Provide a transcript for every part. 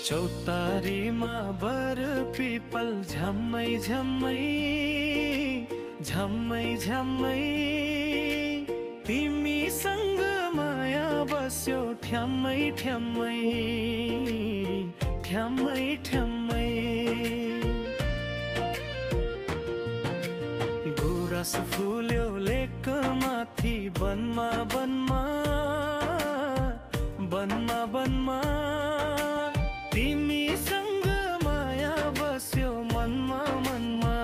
चौतारीमा बर पिपल झम्मै झम्मै झम्मै झम्मै तिमीसँग माया बस्यो ठ्याम्मै ठ्याम्मै ठ्याम्मै ठ्याम्मै। गुराँस फुल्यो लेक माथि वनमा वनमा वनमा वनमा तिमीसँग माया बस्यो मनमा मनमा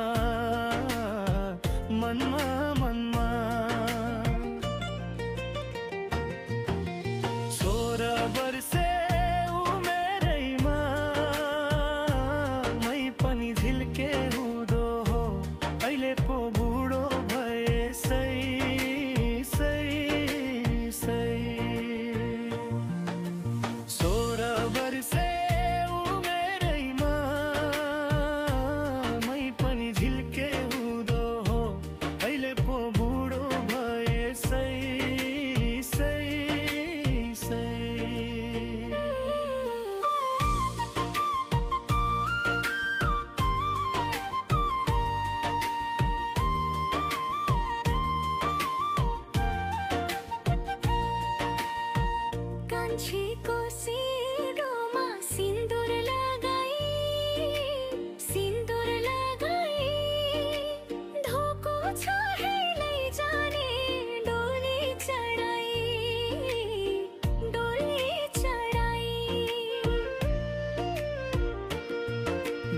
मनमा मनमा। 16 वर्षे उमेरैमा मै पनि झिल्के हुँदो हो, अहिले पो बुढो भए सही सही सही। 16 वर्षे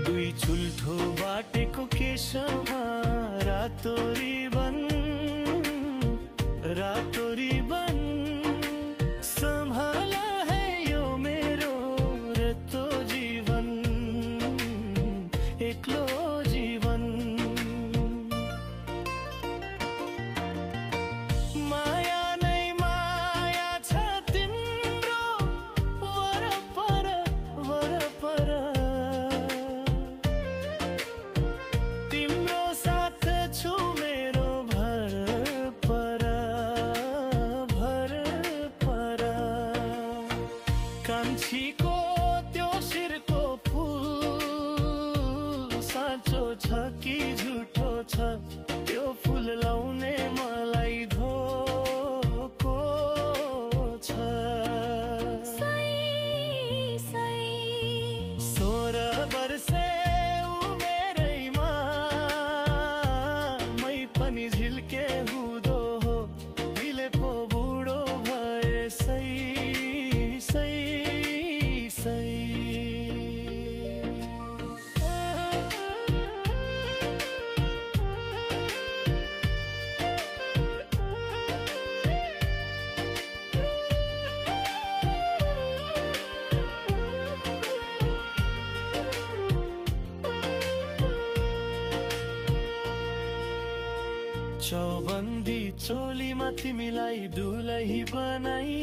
दुई चुल्ठो बाटेको केशमा रातो रिबन रातो रिबन सम्हाला है यो मेरो रतो जीवन एक्लो जीवन। माया नै माया छ तिम्रो वरपर वरपर, छु मेरो भर पर भर पर। कान्छीको त्यो शिरको फुल साँचो छ कि झुठो छ, त्यो फुल लाउने मलाई धोको छ। 16 वर्षे झिल्के हुँदो हो, अहिले पो बुढो भए सही सही सही। चौबन्दी चोलीमा तिमीलाई दुलही बनाई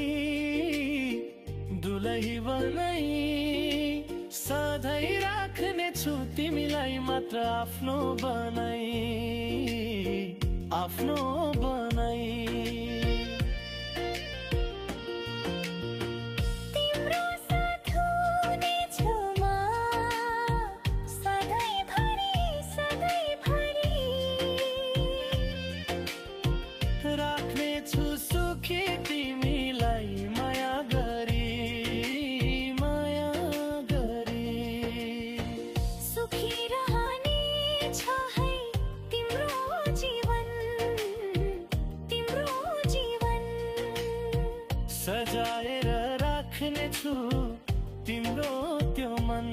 दुलही बनाई सधैँ राख्ने छु तिमीलाई मात्र आफ्नो बनाई आफ्नो बनाई। राख्ने छु सुखी तिमीलाई माया गरी माया गरी। सुखी रहने छ है तिम्रो जीवन सजाएर राख्ने छु तिम्रो त्यो मन।